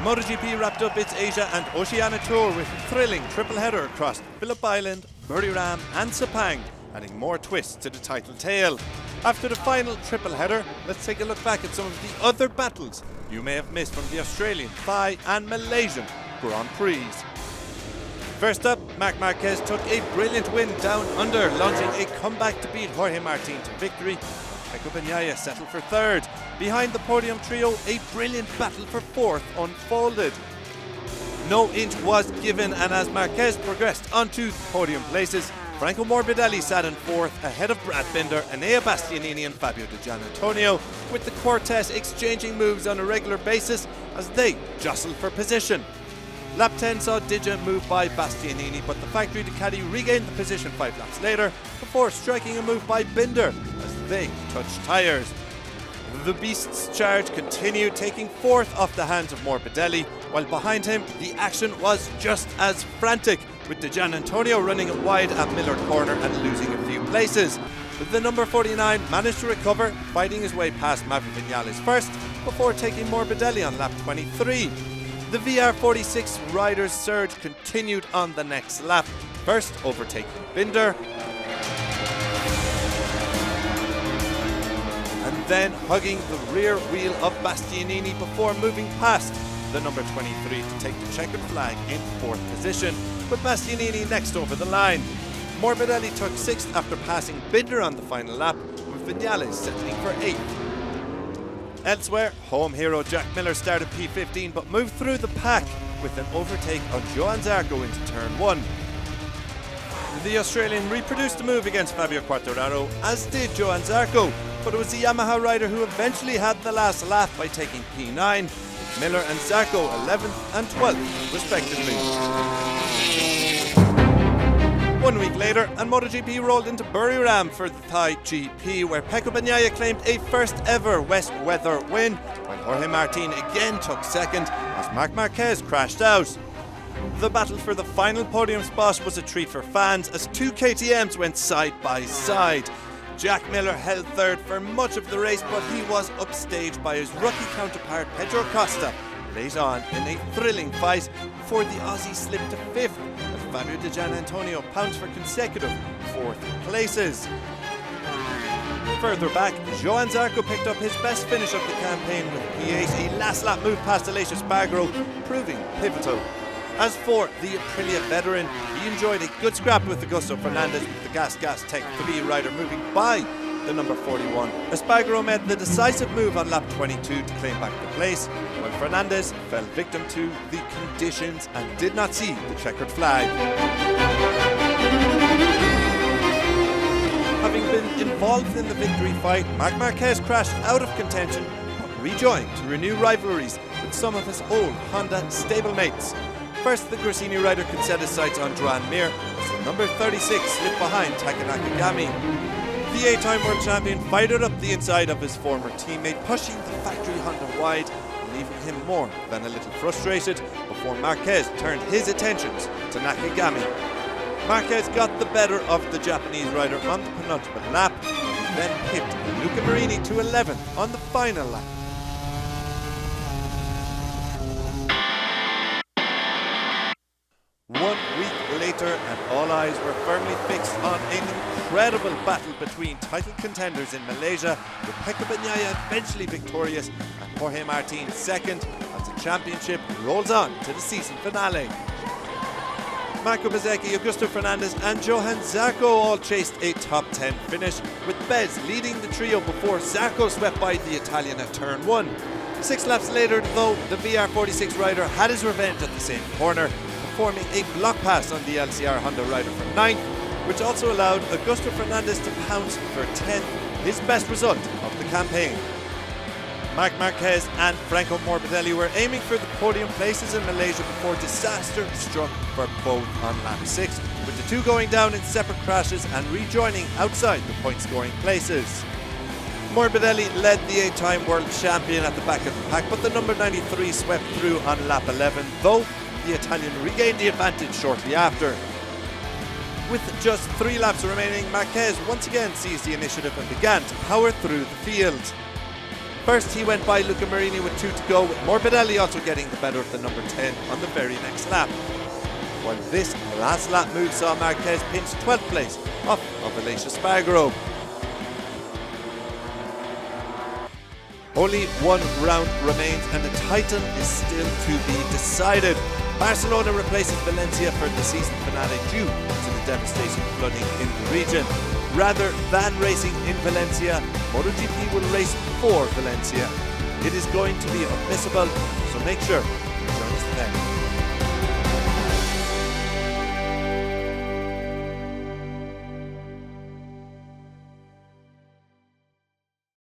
MotoGP wrapped up its Asia and Oceania tour with a thrilling triple header across Phillip Island, Buriram and Sepang, adding more twists to the title tale. After the final triple header, let's take a look back at some of the other battles you may have missed from the Australian, Thai and Malaysian Grand Prix. First up, Marc Marquez took a brilliant win down under, launching a comeback to beat Jorge Martin to victory. Pecco Bagnaia settled for third. Behind the podium trio, a brilliant battle for fourth unfolded. No inch was given, and as Marquez progressed onto podium places, Franco Morbidelli sat in fourth ahead of Brad Binder, Enea Bastianini and Fabio Di Giannantonio, with the quartet exchanging moves on a regular basis as they jostled for position. Lap 10 saw Diggia move by Bastianini, but the factory Ducati regained the position 5 laps later before striking a move by Binder as they touched tyres. The Beast's charge continued, taking fourth off the hands of Morbidelli, while behind him the action was just as frantic, with Di Giannantonio running it wide at Miller Corner and losing a few places. The number 49 managed to recover, fighting his way past Maverick Vinales first before taking Morbidelli on lap 23. The VR46 rider's surge continued on the next lap, first overtaking Binder, and then hugging the rear wheel of Bastianini before moving past the number 23 to take the checkered flag in fourth position, with Bastianini next over the line. Morbidelli took sixth after passing Binder on the final lap, with Vinales settling for eighth. Elsewhere, home hero Jack Miller started P15 but moved through the pack with an overtake on Johann Zarco into turn 1. The Australian reproduced the move against Fabio Quartararo, as did Johann Zarco, but it was the Yamaha rider who eventually had the last laugh by taking P9, with Miller and Zarco 11th and 12th respectively. 1 week later, and MotoGP rolled into Buriram for the Thai GP, where Pecco Bagnaia claimed a first ever West weather win, while Jorge Martin again took second as Marc Marquez crashed out. The battle for the final podium spot was a treat for fans as two KTMs went side by side. Jack Miller held third for much of the race, but he was upstaged by his rookie counterpart Pedro Costa late on in a thrilling fight before the Aussie slipped to fifth as Fabio Di Giannantonio pounced for consecutive fourth places. Further back, Johann Zarco picked up his best finish of the campaign with P8, a last lap move past Aleix Espargaro, proving pivotal. As for the Aprilia veteran, he enjoyed a good scrap with Augusto Fernandez, with the Gas Tech 3 rider moving by the number 41. Espargaro made the decisive move on lap 22 to claim back the place, while Fernandez fell victim to the conditions and did not see the checkered flag. Having been involved in the victory fight, Marc Marquez crashed out of contention but rejoined to renew rivalries with some of his old Honda stablemates. First, the Gresini rider could set his sights on Joan Mir as the number 36 slipped behind Taka Nakagami. The 8-time world champion fired up the inside of his former teammate, pushing the factory Honda wide, leaving him more than a little frustrated before Marquez turned his attentions to Nakagami. Marquez got the better of the Japanese rider on the penultimate lap, and then pipped Luca Marini to 11th on the final lap. Later, and all eyes were firmly fixed on an incredible battle between title contenders in Malaysia, with Pecco Bagnaia eventually victorious and Jorge Martin second as the championship rolls on to the season finale. Marco Bezzecchi, Augusto Fernandez and Johann Zarco all chased a top 10 finish, with Bez leading the trio before Zarco swept by the Italian at turn 1. 6 laps later, though, the VR46 rider had his revenge at the same corner, performing a block pass on the LCR Honda rider for 9th, which also allowed Augusto Fernandez to pounce for 10th, his best result of the campaign. Marc Marquez and Franco Morbidelli were aiming for the podium places in Malaysia before disaster struck for both on lap 6, with the two going down in separate crashes and rejoining outside the point-scoring places. Morbidelli led the 8-time world champion at the back of the pack, but the number 93 swept through on lap 11, though the Italian regained the advantage shortly after. With just 3 laps remaining, Marquez once again seized the initiative and began to power through the field. First he went by Luca Marini with 2 to go, with Morbidelli also getting the better of the number 10 on the very next lap. While this last lap move saw Marquez pinch 12th place off of Alicia Spargaro. Only one round remains and the title is still to be decided. Barcelona replaces Valencia for the season finale due to the devastating flooding in the region. Rather than racing in Valencia, MotoGP will race for Valencia. It is going to be unmissable, so make sure